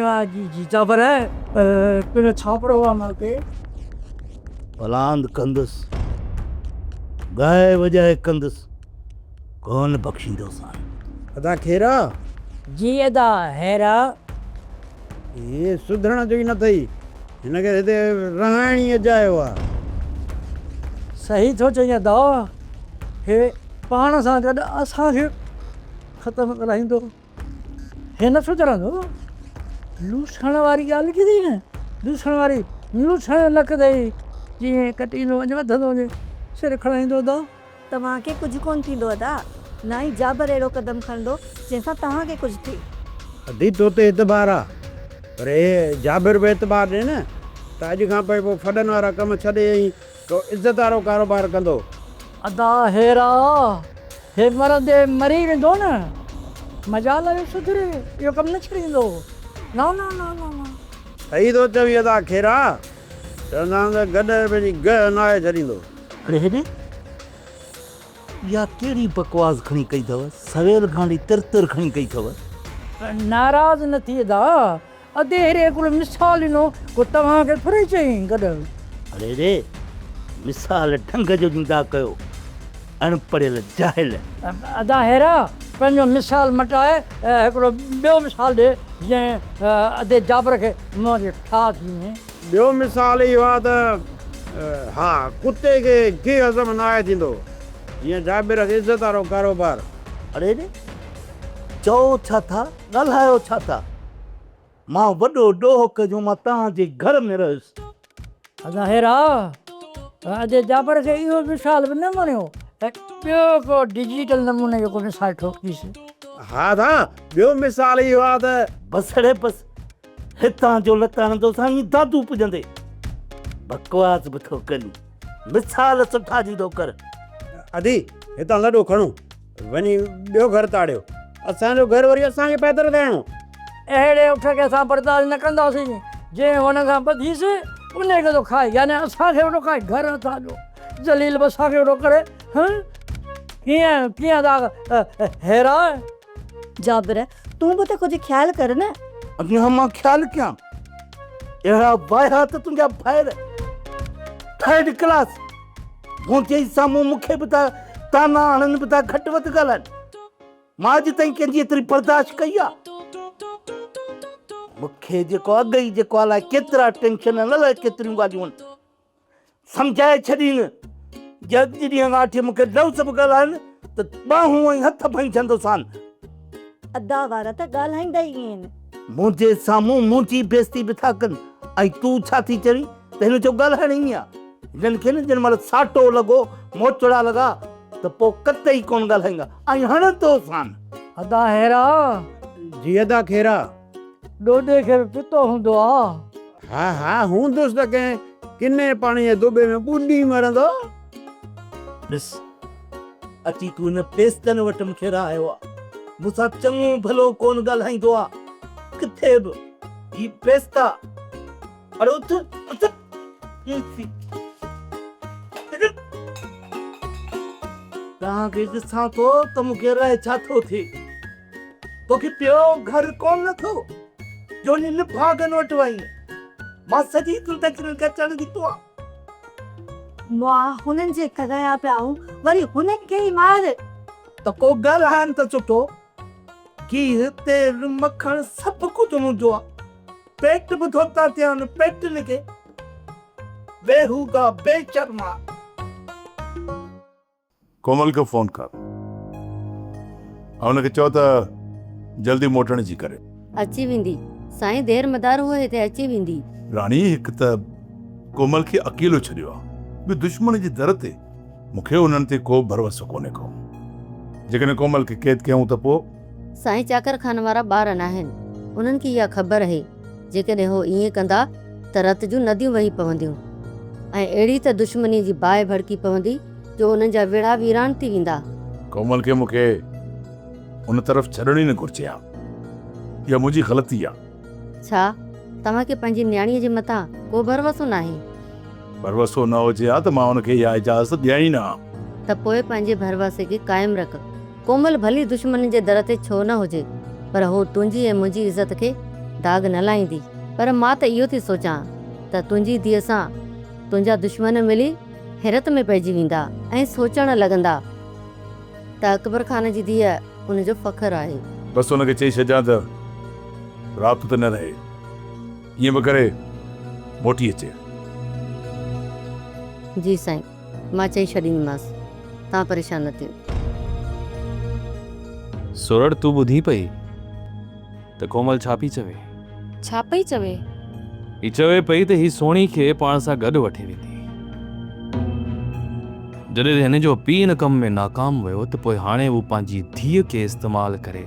जी जाबर है तुझे छाप रहा हुआ मार के पलांद कंदस गाय वजाए कंदस कौन बख्शींदो सान अदा खेरा जी अदा हेरा ये सुधरण जो ही न थई हिनखे हिते रहण ई अजायो आहे सही थो चई अदा हे पाण सां गॾु असांखे ख़तमु कराईंदो हे न सुधरंदो लूसण वारी ॻाल्हि किथे न लूसण वारी लूसण लकदई जीअं कटींदो वञे वधंदो वञे सिर खणाईंदो अदा तव्हांखे कुझु कोन थींदो अदा ना ई जाबर अहिड़ो कदम खणंदो जंहिंसां तव्हांखे कुझु थिए अदी तो ते एतबार आहे पर हे जाबिर बि एतबार ॾे न त अॼु खां पोइ फॾनि वारा कम छॾे ऐं को इज़त वारो कारोबार कंदो अदा हेरा हे मरंदे मरी वेंदो न मजाल जो सुधरे इहो कमु न छॾींदो न न न न न सही थो चवी अदा खेरा चवंदा आहिनि त गॾु पंहिंजी ग नाए छॾींदो अरे हेॾे इहा कहिड़ी बकवास खणी कई अथव सवेल खाणी तिर खणी कई अथव नाराज़ न थी अदा अधे हेरे हिकिड़ो मिसाल ॾिनो को तव्हांखे थोरी चई गॾु अरे रे मिसाल ढंग जो ॾींदा कयो अनपढ़ियल जाहिल अदा हेरा पंहिंजो मिसाल मटाए हिकिड़ो ॿियो मिसाल ॾे जंहिं अधे जाबर खे मुंहिंजे ठा थी वञे ॿियो मिसाल इहो आहे त हा कुते खे घी हज़म न आहे थींदो हीअं जाबिर खे इज़त वारो कारोबार अरे रे चओ छा था ॻाल्हायो छा था मां वॾो ॾोह कजो मां तव्हांजे घर में रहियुसि अदा हेरा अधे जाबर खे इहो मिसाल बि न वणियो ॿियो को डिजिटल नमूने जो को मिसाल ठोकीसीं हा था ॿियो मिसाल इहो आहे त बसड़े बस हितां जो लताणंदो साईं दादू पुॼंदे बकवास बि थो कनि मिसाल सुठा ॾींदो कर अदी हितां लॾो खणो वञी ॿियो घर ताड़ियो असांजो घर वरी असांखे पैदल ॾियणो अहिड़े उठ खे असां बर्दाश्त न कंदासीं जंहिं हुन खां ॿधीसीं उन खे थो खाए यानी असांखे वेठो खाए घर असांजो जलील बि असांखे वेठो करे कीअं कीअं था हेरा जाबर तूं बि त कुझु ख़्यालु कर न अॻियां मां ख़्यालु कयां अहिड़ा वाया त तुंहिंजा ॿाहिरि थर्ड क्लास मुंहिंजे साम्हूं मूंखे बि था ताना हणनि बि था घटि वधि ॻाल्हाइनि मां अॼु ताईं कंहिंजी एतिरी बर्दाश्त कई आहे मूंखे जेको अॻ ई जेको अलाए केतिरा टेंशन न अलाए केतिरियूं ॻाल्हियूं आहिनि सम्झाए छॾीनि जॾहिं ॾींहं खां वठी मूंखे लफ़्ज़ बि ॻाल्हाइनि त ॿाहूं ऐं हथ भंजंदो सान अदा वारा त ॻाल्हाईंदा ई आहिनि मुंहिंजे साम्हूं मुंहिंजी बेइज़ती बि था कनि ऐं तूं छा थी चवीं त हिन जो ॻाल्हाइण ई आहे हिननि खे न जेॾी महिल साटो लॻो मोचड़ा लॻा त पोइ कतई कोन ॻाल्हाईंदा ऐं हणंदो सान अदा हेरा जी अदा खेरा ॾोॾे खे बि पितो हूंदो आहे हा हा हूंदुसि त कंहिं किने पाणी जे दुबे में ॿुॾी मरंदो ॾिस अची तूं हिन पेस्तनि वटि मूंखे रहायो आहे मूंसां चङो भलो कोन ॻाल्हाईंदो आहे किथे बि ही पेस्ता अरे उथ उथ तव्हांखे ॾिसां थो त मूंखे रहे छा थो थिए तोखे पियो घर कोन नथो जो हिन भागनि वटि वई मां सॼी ज़िंदगी खे अचणु ॾिठो आहे मां हुननि जे कराया पिया आहियूं वरी हुननि खे ई मार त को ॻाल्हाइनि त सुठो खीर तेल मखण सभु कुझु हूंदो आहे पेट बि धोता थिया आहिनि पेट लिखे बेहूगा बेशर्मा कोमल खे फोन कर हुनखे चओ त जल्दी मोटण जी करे अची वेंदी साईं देर मदार हुए हिते अची वेंदी राणी हिकु त कोमल खे अकेलो छॾियो आहे ॿियो दुश्मन जे दर ते मूंखे उन्हनि ते को भरोसो कोन्हे को जेकॾहिं कोमल खे क़ैद कयूं त पोइ साईं चाकर खान वारा ॿार न आहिनि उन्हनि खे इहा ख़बर आहे जेकॾहिं हो ईअं कंदा त रत जूं नदियूं वही पवंदियूं ऐं अहिड़ी त दुश्मनी जी बाहि भड़की पवंदी जो उन्हनि जा विड़ा वीरान थी वेंदा कोमल खे मूंखे उन तरफ़ छॾण ई न घुरिजे हा इहा मुंहिंजी ग़लती आहे छा तव्हांखे पंहिंजी न्याणीअ जे मथां को भरोसो न आहे भरोसो न हुजे हा त मां हुनखे इहा इजाज़त ॾियां ई न त पोइ पंहिंजे भरवसे खे क़ाइमु रख कोमल भली दुश्मन जे दर ते छो न हुजे पर हो तुंहिंजी ऐं मुंहिंजी इज़त खे दाग न लाईंदी, पर मां त इहो थी सोचां त तुंहिंजी धीअ सां तुंहिंजा दुश्मन मिली हैरत में पइजी वेंदा ऐं सोचण लॻंदा त अकबर ख़ान जी धीअ उनजो फ़ख्रु आहे। बसि हुनखे चई छॾिजां त राति त न रहे, ईअं बि करे मोटी अचे। जी साईं, मां चई छॾींदीमांसि, तव्हां परेशान न थियो। सोरठ तूं ॿुधी पई त कोमल छा पई चवे? छा पई चवे? ही चवे पई त ही सोणी खे पाण सां गॾु वठी वेंदी। जॾहिं हिन जो पीउ हिन कम में नाकाम वियो त पोइ हाणे हू पंहिंजी धीअ खे इस्तेमालु करे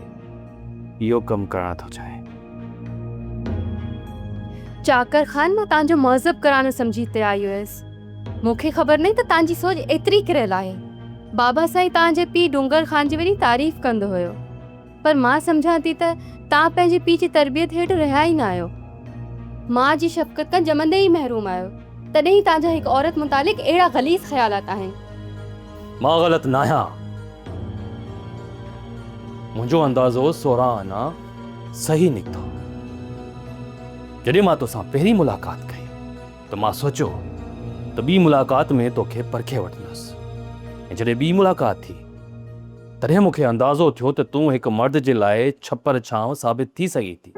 इहो कमु करणु थो चाहे। चाकर खान, मां तव्हांजो मज़हब कराइणु सम्झी हिते आई हुयसि। मूंखे ख़बर नहीं त तव्हांजी सोच एतिरी किरियल आहे। बाबा साईं तव्हांजे पीउ डूंगर खान जी वॾी तारीफ़ कंदो हुयो, पर मां सम्झां थी त तव्हां पंहिंजे पीउ जी तरबियत हेठि रहिया ई न आहियो। मां जी शफ़क़त खां ॼमंदे ई महरूम आहियो, तॾहिं तव्हांजा हिकु औरत मुतालिक़ अहिड़ा ग़लीज़ ख़्यालात आहिनि। मां ग़लति न आहियां। मुंहिंजो अंदाज़ो सोरहां आना सही निकितो। जॾहिं मां तोसां पहिरीं मुलाक़ात कई त मां सोचियो त ॿी मुलाक़ात में तोखे परखे वठंदुसि, ऐं जॾहिं ॿी मुलाक़ात थी तॾहिं मूंखे अंदाज़ो थियो त तूं हिकु मर्द जे लाइ छपर छांव साबित थी सघी थी।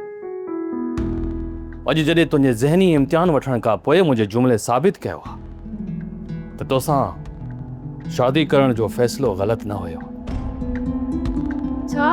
अॼु जॾहिं तुंहिंजे ज़हनी इम्तिहान वठण खां पोइ मुंहिंजे जुमिले साबित कयो आहे त तोसां शादी करण जो फ़ैसिलो ग़लति न हुयो। छा?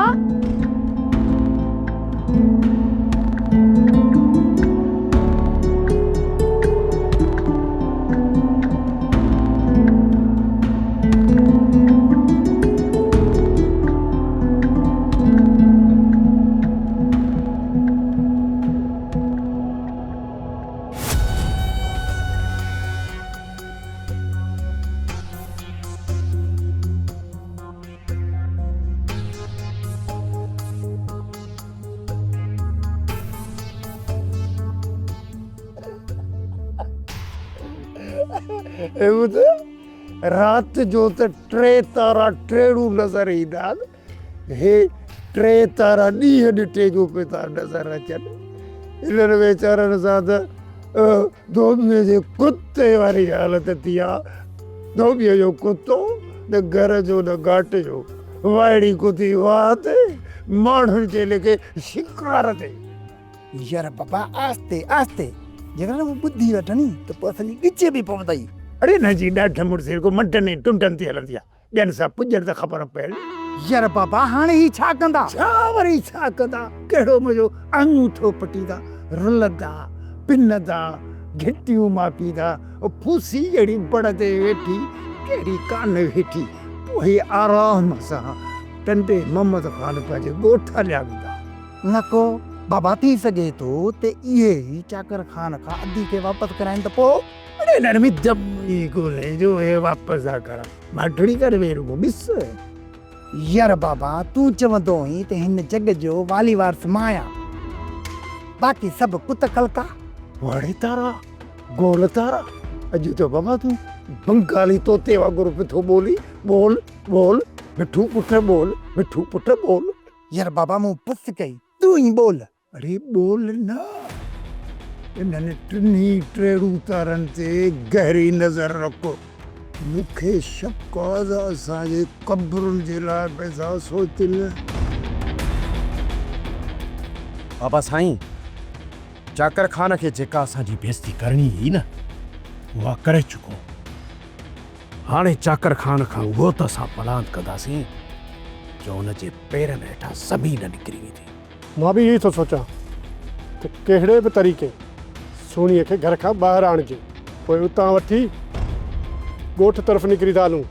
रात जो त टे तारा टेड़ू नज़र ईंदा आहिनि, हे टे तारा ॾींहं ॾिठे जो पे था नज़र अचनि। इन्हनि वीचारनि सां त धोबीअ जे कुते वारी हालत थी आहे। धोबीअ जो कुतो न घर जो न घाट जो, वाइड़ी कुती वाह ते माण्हुनि जे लेखे शिकार ते। यार बाबा आस्ते आस्ते जेकर वो बुद्धि वठनी तो पोइ असांजी ॻिचे बि पवंदई। अरे न जी ॾाढ मुड़ुसि को मटन ऐं टुंडनि ते हलंदी आहे, ॿियनि सां पुॼण त ख़बर पए। यार बाबा हाणे ही छा कंदा? छा वरी छा कंदा? कहिड़ो मुंहिंजो अंगूठो पटींदा, रुलंदा, पिनंदा, घिटियूं मापींदा, फूसी अहिड़ी बड़ ते वेठी कहिड़ी कान वेठी, पोइ आराम सां टंडे मोहम्मद ख़ान पंहिंजे ॻोठ हलिया वेंदा। नको बाबा थी सघे थो त इहे ई चाकर खान खां अधी खे वापसि कराइनि त पोइ अरे नरमी दमी ॻोल्हे जो हे वापसि था करा, माठड़ी करे वेरू ॾिस। यार बाबा तूं चवंदो हुई त हिन जग जो वाली वारस मां आहियां, बाक़ी सभु कुत कलका वड़े तारा गोल तारा। अॼु तो बाबा तूं बंगाली तोते वांगुरु पियो ॿोली, बोल बोल मिठू पुट बोल, मिठू पुट बोल। यार बाबा मूं पस कई, तूं ई बोल। अरे बोल न, इन्हनि टिनी टेड़ू तारनि ते गहरी नज़र रखो। मूंखे शक आहे त असांजे क़ब्रुनि जे लाइ पैसा सोचिल। बाबा साईं, चाकर खान खे जेका असांजी बेइज़ती करणी हुई न, उहा करे चुको। हाणे चाकर खान खां उहो त असां पलांद कंदासीं जो हुनजे पेरनि हेठां ज़मीन निकिरी वेंदी। मां बि इहो थो सोचां त कहिड़े बि तरीक़े सोनीअ खे घर खां ॿाहिरि आणिजे, पोइ उतां वठी ॻोठ तरफ़ निकिरी था हलूं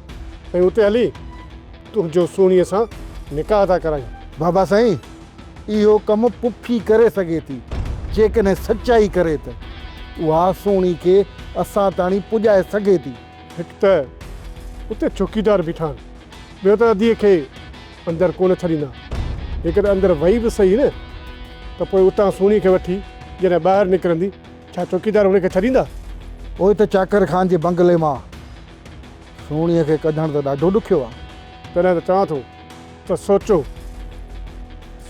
ऐं उते हली तुंहिंजो सोनीअ सां निकाह था करायूं। बाबा साईं इहो कमु पुफी करे सघे थी, जेकॾहिं सचाई करे त उहा सोणी खे असां ताणी पुॼाए सघे थी। हिकु त उते चौकीदार बीठा आहिनि, ॿियो त अधीअ खे अंदरि कोन छॾींदा। जेकॾहिं अंदरि वही बि सही न, त पोइ उतां सोनी खे वठी जॾहिं ॿाहिरि निकिरंदी, छा चौकीदार हुनखे छॾींदा? पोइ त चाकर खान जे बंगले मां सोणीअ खे कढणु त ॾाढो ॾुखियो आहे। तॾहिं त चवां थो त सोचो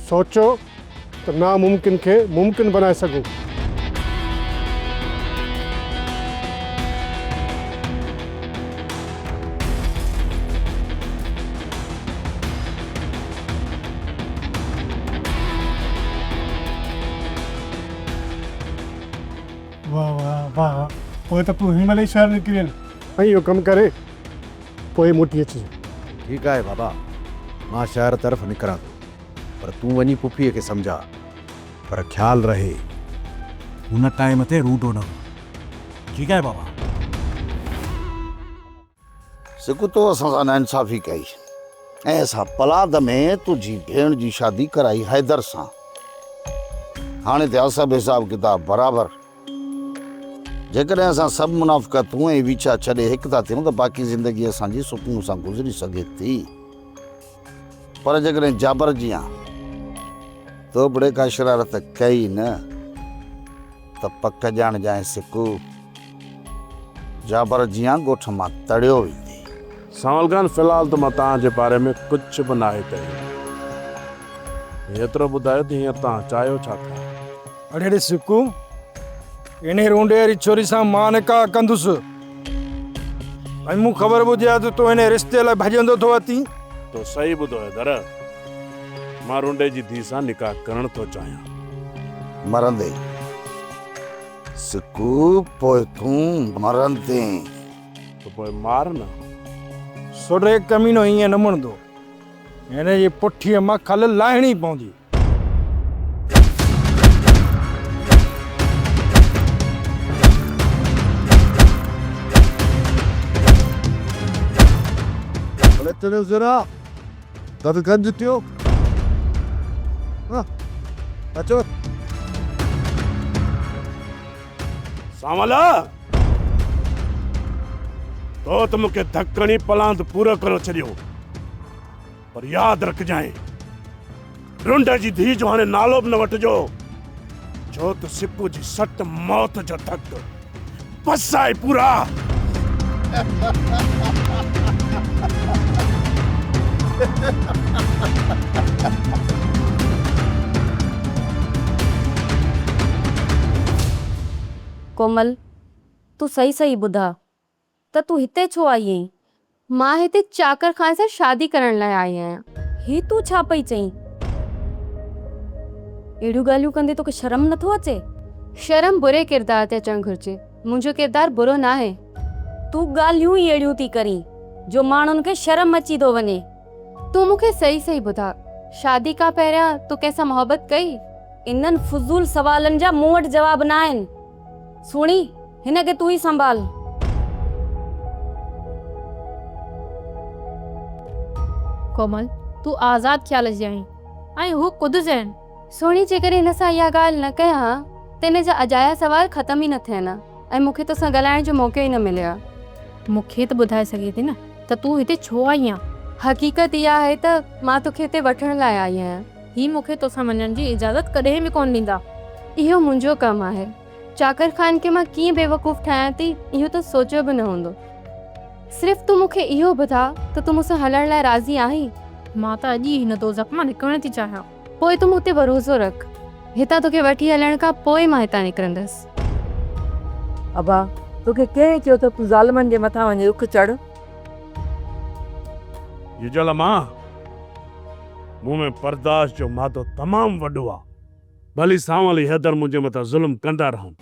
सोचो त नामुमकिन खे मुमकिन बनाए सघूं। वाह वाह वाह, पोइ त तूं हिन महिल ई शहर निकिरी वञ ऐं इहो कमु करे पोइ मोटी अचिजे। ठीकु आहे बाबा, मां शहर तरफ़ निकिरां थो, पर तूं वञी पुफीअ खे सम्झा, पर ख़्यालु रहे हुन टाइम ते रूडो न हो। ठीकु आहे बाबा? सिकू तो असां सां नाइंसाफ़ी कई ऐं असां पलाद में तुंहिंजी भेण जी शादी कराई हैदर सां। हाणे त सभु हिसाब किताब बराबरि। जेकॾहिं असां सभु मुनाफ़क़तूं ऐं विचा छॾे हिकु था थियूं त बाक़ी ज़िंदगी असांजी सुकून सां गुज़री सघे थी। पर जेकॾहिं जाबर जी तो बड़े का शरारत कई न त पक ॼाण जाए सिकू जाबर जी ॻोठ मां तड़ियो वेंदी। सावल खान, फ़िलहाल त मां तव्हांजे बारे में कुझु बि नाहे कयो। एतिरो ॿुधायो त हींअर तव्हां चाहियो छा था? अड़े सिकू, इन रूंडे वारी छोरी सां मां निकाह कंदुसि ऐं मूं ख़बर ॿुधी आहे त तूं हिन रिश्ते लाइ भॼंदो थो अची। तो सही ॿुधो है दर, मां रुंडे जी धीउ सां निकाह करणु थो चाहियां। मरंदे सिकू, पोइ तूं मरंदे तो पोइ मार न। सोडे कमीनो ईअं न मुणंदो, हिन जी पुठीअ मां खल लाहिणी पवंदी। ज़रा दद गंज थियो। अचो सावला, तो त मूंखे धकणी पलांद पूरो करे छॾियो, पर यादि रखजांइ रुंड जी धीउ जो हाणे नालो बि न वठिजो, छो त सिकू जी सट मौत जो धक बस आहे पूरा। कोमल, तू सही सही ॿुधा त तू हिते छो आई आहीं? मां हिते चाकर खान सां शादी करण लाइ आई आहियां। ही तू छा पई चईं? अहिड़ियूं ॻाल्हियूं कंदे तोखे शर्म नथो अचे? शर्म बुरे किरदार ते अचणु घुरिजे, मुंहिंजो किरदार बुरो न आहे। तू ॻाल्हियूं ई अहिड़ियूं थी करीं जो माण्हुनि खे शर्म अची थो वञे। तू मूंखे सही सही ॿुधा, शादी खां पहिरियां तूं कंहिंसां मोहबत कई? इन्हनि फुज़ूल सवालनि जा मूं वटि जवाब न आहिनि। सुणी, हिन खे तू ई संभाल। कोमल, तू आज़ाद ख़्याल जी आहीं ऐं हू कुदुस आहिनि। सोणी, जेकर हिन सां इहा ॻाल्हि न कयां त हिन जा अजाया सवाल ख़तम ई न थियनि ऐं मूंखे तोसां ॻाल्हाइण जो मौक़ो ई न मिलियो। मूंखे त ॿुधाए सघे थी न त तूं हिते छो आई आहीं? हक़ीक़त इहा आहे त मां तोखे हिते वठण लाइ आई आहियां। ही मूंखे तोसां वञण जी इजाज़त कॾहिं बि कोन ॾींदा। इहो मुंहिंजो कमु आहे। चाकर खान खे मां कीअं बेवकूफ़ ठाहियां थी इहो त सोचियो बि न हूंदो। सिर्फ़ु तूं मूंखे इहो ॿुधा त तूं मूंसां हलण लाइ राज़ी आहीं। मां त अॼु ई हिन दोज़ख मां निकिरणु थी चाहियां। पोइ तूं मूं ते भरोसो रख, हितां तोखे वठी हलण खां पोइ मां हितां निकिरंदसि। अबा, तोखे कंहिं चयो त तूं ज़ालिमनि जे मथां वञी रुख चढ़? युजल मां, मूं में बर्दाश्त जो मादो तमामु वॾो आहे। भली सावल हैदर मुंहिंजे मथां ज़ुल्म कंदा रहनि,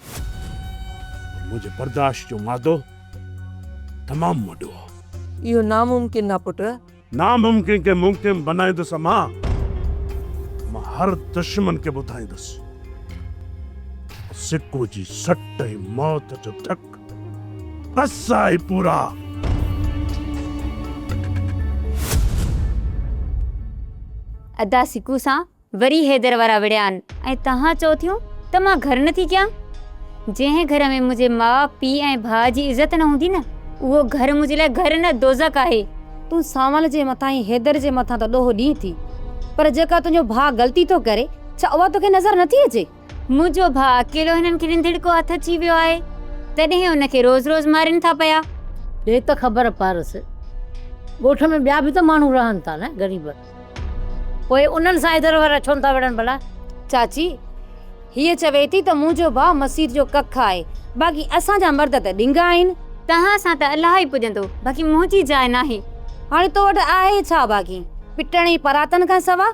मुंहिंजे बर्दाश्त जो मादो तमामु वॾो आहे। इहो नामुमकिन आहे पुट। नामुमकिन खे मुमकिन बनाईंदुसि मां हर दुश्मन खे ॿुधाईंदुसि सिक्को जी सट ऐं मौत जो धक बस आहे पूरा। अदा सिकू सां वरी हैदर वारा विड़िया आहिनि ऐं तव्हां चओ थियूं त मां घर नथी कयां। जंहिं घर में मुंहिंजे माउ पीउ ऐं भाउ जी इज़त न हूंदी न, उहो घर मुंहिंजे लाइ घर न दोज़ख आहे। तूं सावल जे मथां ऐं हैदर जे मथां त ॾोहो ॾीं थी, पर जेका तुंहिंजो भाउ ग़लती थो करे, छा उहा तोखे नज़र नथी अचे? मुंहिंजो भाउ अकेलो हिननि खे निंढड़को हथ अची वियो आहे, तॾहिं हुनखे रोज़ रोज़ मारनि था पिया। ॾे त ख़बर पारसि, ॻोठ में ॿिया बि त माण्हू रहनि था न, ग़रीब। पोइ उन्हनि सां इधर वारा छो था विढ़नि भला? चाची हीअ चवे थी त मुंहिंजो भाउ मसीद जो कख आहे, बाक़ी असांजा मर्द त ॾिंगा आहिनि। तव्हां सां त इलाही पुॼंदो, बाक़ी मुंहिंजी जाइ नाहे। हाणे तो वटि आहे छा बाक़ी? पिटण जी परातन खां सवा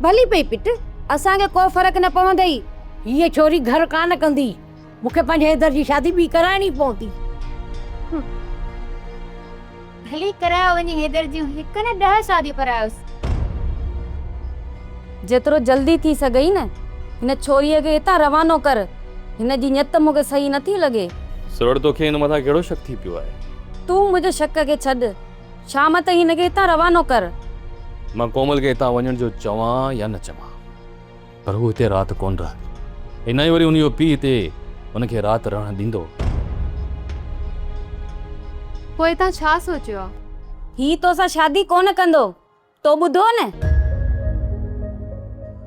भली पई पिट, असांखे को फ़र्क़ु न पवंदई। ये छोरी घर कान कंदी, मूंखे पंहिंजे हैदर जी शादी बि कराइणी पवंदी। भली करायो वञे हैदर जूं, हिक न 10 शादियूं करायोसि। जेतिरो जल्दी थी सघई न हिन छोरीअ खे हितां रवानो कर। हिन जी नियत मूंखे सही नथी लॻे। सुरड़ तोखे हिन मथां कहिड़ो शक थी पियो आहे? तूं मुंहिंजो शक खे छॾ, शाम ताईं हिनखे हितां रवानो कर। मां कोमल खे हितां वञण जो चवां या न चवां, पर हू हिते राति कोन रहंदी। हिन ई वरी उनजो पीउ हिते हुनखे राति रहण ॾींदो। पोइ तव्हां छा सोचियो आहे? ही तोसां शादी कोन कंदो, तो ॿुधो न?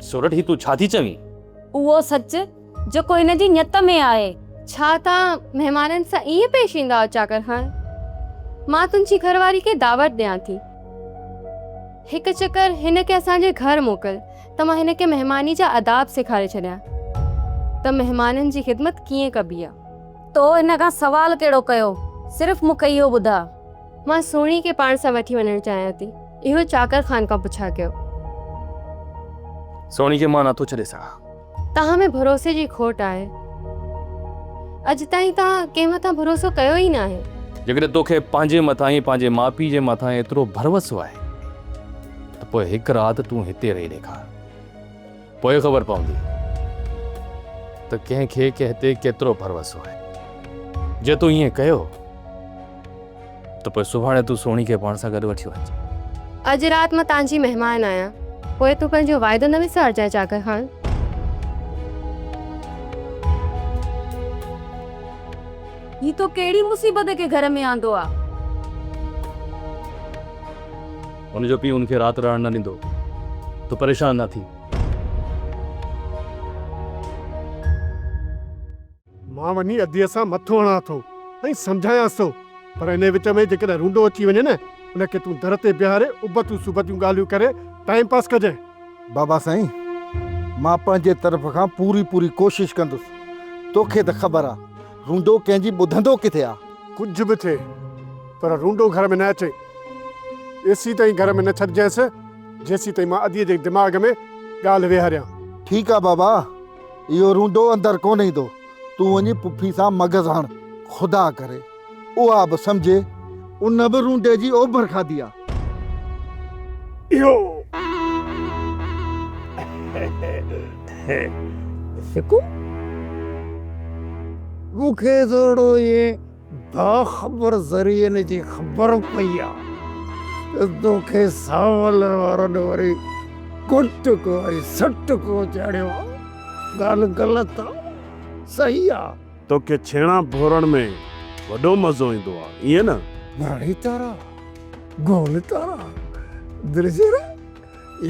सुरड़ ही तूं छा थी चवीं? उहो सच जेको हिन जी नियत में आहे। छा तव्हां महिमाननि सां ईअं पेश ईंदा आहियो चाकर खान? मां तुंहिंजी घरवारी खे दावत ॾियां थी, हिकु चकर हिन खे असांजे घर मोकिल त मां हिन खे महिमानी जा आदाब सेखारे छॾियां त महिमाननि जी ख़िदमत कीअं कबी आहे। तो हिन खां सवाल कहिड़ो कयो? सिर्फ़ु मूंखे इहो ॿुधा। मां सोणी खे पाण सां वठी वञणु चाहियां थी, इहो चाकर खान खां पुछा कयो। सोणी खे मां नथो छॾे सघां। तव्हां में भरोसे जी खोट आहे। अॼु ताईं तव्हां कंहिं मथां भरोसो कयो ई न आहे। जेकॾहिं तोखे पंहिंजे मथां ई पंहिंजे माउ पीउ जे मथां एतिरो भरोसो आहे त पोइ हिकु राति तूं हिते रही ॾेखार, पोइ ख़बर पवंदी त कंहिंखे कंहिं ते केतिरो भरोसो आहे। जे तूं ईअं कयो त पोइ सुभाणे तूं सोणी खे पाण सां गॾु वठी वञ। अॼु राति मां तव्हांजी महिमान आहियां, पोइ तूं पंहिंजो वाइदो न विसारजांइ चाकर खान। ही तो कहिड़ी मुसीबत खे घर में आंदो आहे? हुनजो पीउ हुनखे राति रहण न ॾींदो, तूं परेशान न थी। मां वञी अधीअ सां मथो हणां थो ऐं सम्झायांसि थो, पर इन विच में जेकॾहिं रूंडो अची वञे न, उनखे तूं दर ते बीहारे उबतियूं सुबतियूं ॻाल्हियूं करे टाइम पास कजांइ। बाबा साईं, मां पंहिंजे तरफ़ खां पूरी कोशिश कंदुसि। तोखे त ख़बर आहे रूंडो कंहिंजी ॿुधंदो किथे आहे। कुझु बि थिए, पर रूंडो घर में न अचे। एसी ताईं घर में न छॾिजांइसि जेसीं ताईं मां अधीअ जे दिमाग़ में ॻाल्हि वेहारियां। ठीकु आहे बाबा, इहो रूंडो अंदरि कोन ईंदो। तूं वञी पुफी सां मगज़ हण, ख़ुदा करे उहा बि सम्झे उन बि रूंडे जी ओभर खाधी आहे। इहो मूंखे थोरो ये बाख़बर ज़रिए जी ख़बर पई आहे त तोखे सावल वारनि वरी कुट को ऐं सट को चाढ़ियो आहे। ॻाल्हि ग़लति आहे, सही आहे। तोखे छेणा भोरण में वॾो मज़ो ईंदो आहे, ईअं न? माड़ी तारा गोल तारा दिलजरा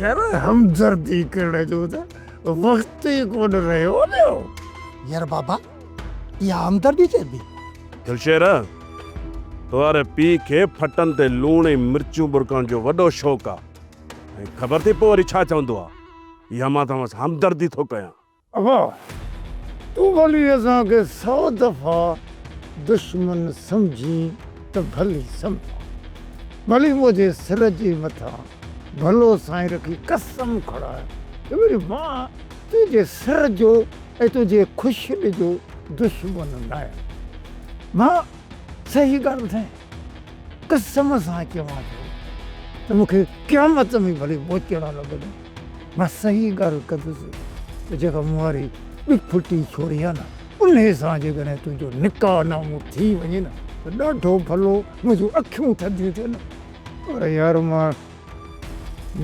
यार, हमदर्दी करण जो त वक़्तु ई कोन रहियो न। यार बाबा, इहा हमदर्दी चइबी? दिलशेर, तोरे पीउ खे फटनि ते लूण ऐं मिर्चूं बुरकण जो वॾो शौक़ु आहे ऐं ख़बर थी पोइ वरी छा चवंदो आहे? इहा मां तव्हां सां हमदर्दी थो कयां। अबा, तूं भली असांखे 100 दफ़ा दुश्मन सम्झी त भली सम्झ, भली मुंहिंजे सिर जे मथां भलो साईं रखी कसम खणाए त वरी मां तुंहिंजे सिर जो ऐं तुंहिंजे ख़ुशि जो दुश्मन न आहियां। मां सही ॻाल्हि थे कसम सां चवां थो त मूंखे क़यामत में भली मोचण लॻंदो। मां सही ॻाल्हि कंदुसि त जेका मूं वारी फुटी छोरी आहे न, उन सां जेकॾहिं तुंहिंजो निकाह नामो थी वञे न त ॾाढो भलो, मुंहिंजूं अखियूं थधियूं थियनि। पर यार मां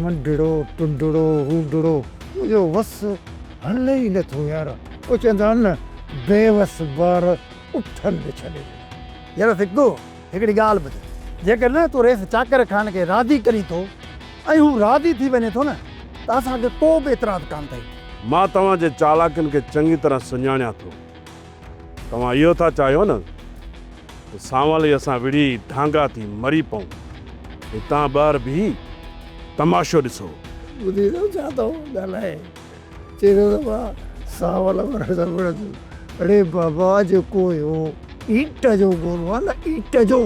मंडड़ो टुंडड़ो हूंडड़ो मुंहिंजो वस हले ई नथो यार। पोइ चवंदा आहिनि न, बेवस ॿार उथनि छॾे। यार सिद्धू, हिकिड़ी ॻाल्हि ॿुध, जेकर न तूं रेस चाकर खान खे राज़ी करी थो ऐं हू राज़ी थी वञे थो न, त असांखे को बि एतिराज़ कान अथई। मां तव्हांजे चालाकियुनि खे चङी तरह सुञाणियां थो। तव्हां इहो था चाहियो न त सांवल ई असां विड़ी ढांगा थी मरी पऊं ऐं तव्हां ॿार बि तमाशो ॾिसो। ॿुधी थो छा थो ॻाल्हाए? चए थो सावल वारा सभु अरे बाबा जेको हुयो ईट जो गोलो आहे न ईट जो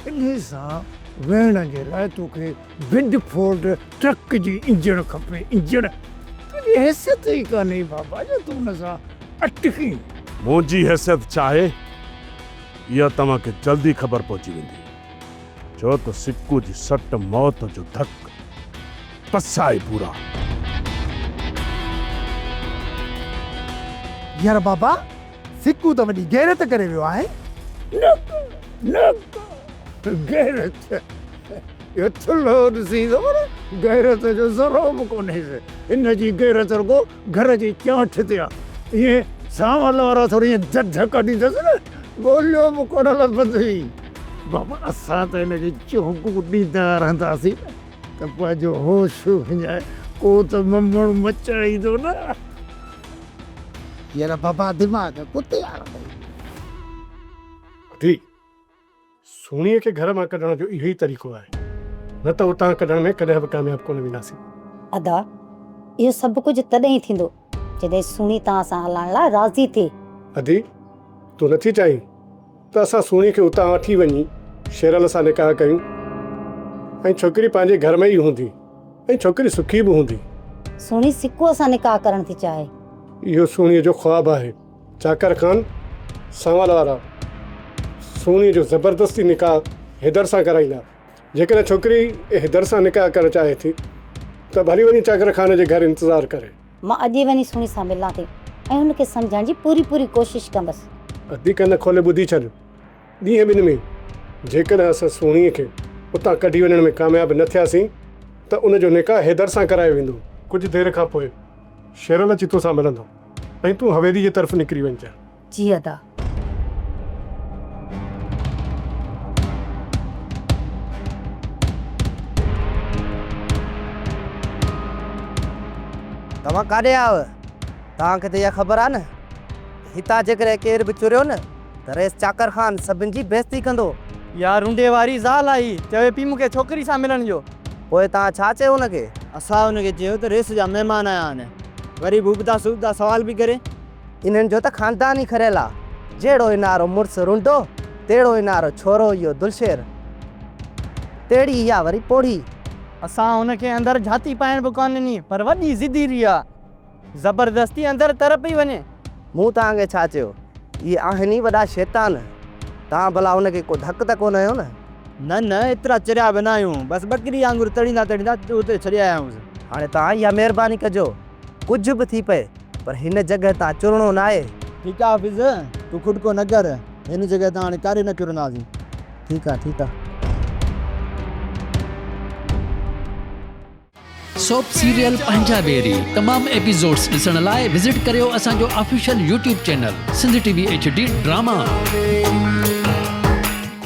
इन सां वेहण जे लाइ तोखे बिडफोर्ड ट्रक जी इंजण खपे इंजण तुंहिंजी हैसियत ई कान्हे बाबा जो तूं हुन सां अटकी मुंहिंजी हैसियत चाहे इहा तव्हांखे जल्दी ख़बर पहुची वेंदी छो त सिक्कू जी सट मौत जो धक पसाए पूरा यार बाबा सिक्कू त वॾी गैरत करे वियो आहे न गैरत इहो थुल्हो ॾिसी थो न गैरत जो ज़रो बि कोन्हे इन जी गैरत रुगो घर जी चांठ ते आहे इहे सावल वारा थोरी झझ कढींदसि न ॻोल्हियो बि कोन लभंदी बाबा असां त हिन जी चौंकू ॾींदा रहंदासीं न त पंहिंजो होश विञाए को त ममण मचाईंदो न यार बाबा दिमाग़ कुते ठीक सोनीअ खे घर मां कढण जो इहो ई तरीक़ो आहे न त उतां कढण में कॾहिं बि कामयाबु कोन वेंदासीं अदा इहो सभु कुझु तॾहिं ई थींदो जॾहिं सुणी तव्हां सां हलण लाइ राज़ी थिए अदी तूं नथी चाहीं त असां सोनीअ खे उतां वठी वञी शेरल सां निकाह कयूं ऐं छोकिरी पंहिंजे घर में ई हूंदी ऐं छोकिरी सुखी बि हूंदी सुणी सिक्कूअ सां निकाह करण थी चाहे इहो सोनीअ जो ख्वाबु आहे चाकर खान सावल वारा सोनीअ जो ज़बरदस्ती निकाह हैदर सां कराईंदा जेकॾहिं छोकिरी हैदर सां निकाह करणु चाहे थी त भली वञी चाकर खान जे घर इंतज़ारु करे मां अॼु वञी सुणी सां मिलां थी ऐं हुनखे सम्झण जी पूरी कोशिशि कंदसि अधी कन खोले ॿुधी छॾ ॾींहं ॿिनि में जेकॾहिं असां सोणीअ खे उतां कढी वञण में कामयाबु न थियासीं त उनजो निकाह हैदर सां करायो वेंदो कुझु देरि खां पोइ शेरल अची तोसां मिलंदो ऐं तूं हवेली जे तरफ़ निकिरी वञ जी अदा तव्हां काॾे आयो तव्हांखे त इहा ख़बर आहे न हितां जेकॾहिं केर बि चुरियो न त रेस चाकर खान सभिनि जी बेइज़ती कंदो यार रुंडे वारी ज़ाल आई चवे पई मूंखे छोकिरी सां मिलण जो पोइ तव्हां छा चयो हुनखे असां हुनखे चयो त रेस जा महिमान आया आहिनि वरी भूपदा सूबदा सवाल बि करे इन्हनि जो त ख़ानदान ई खरियल आहे जहिड़ो इनारो मुड़ुसु रुंडो तहिड़ो इनारो छोरो इहो दुलशेर तहिड़ी इहा वरी पोड़ी असां हुनखे अंदरि झाती पाइण बि कोन ॾिनी पर वॾी ज़िदी रही आहे ज़बरदस्ती अंदरि तर पई वञे मूं तव्हांखे छा चयो इहे आहिनि ई वॾा शैतान तव्हां भला हुनखे को धक त कोन आहियो न न एतिरा चरिया बि न आहियूं बसि ॿकरी वांगुरु तड़ींदा उते छॾे आया आहियूंसि हाणे तव्हां इहा महिरबानी कजो कुझु बि थी पए पर हिन जॻह तां चुरणो न आहे ठीकु आहे हाफ़िज़ तूं खुदको न कर हिन जॻह तां हाणे कारे न चुरंदासीं ठीकु आहे सोप सीरियल पंजाबेरी तमाम एपिसोड्स ॾिसण लाइ विज़िट करियो असांजो official YouTube channel Sindh TV HD drama.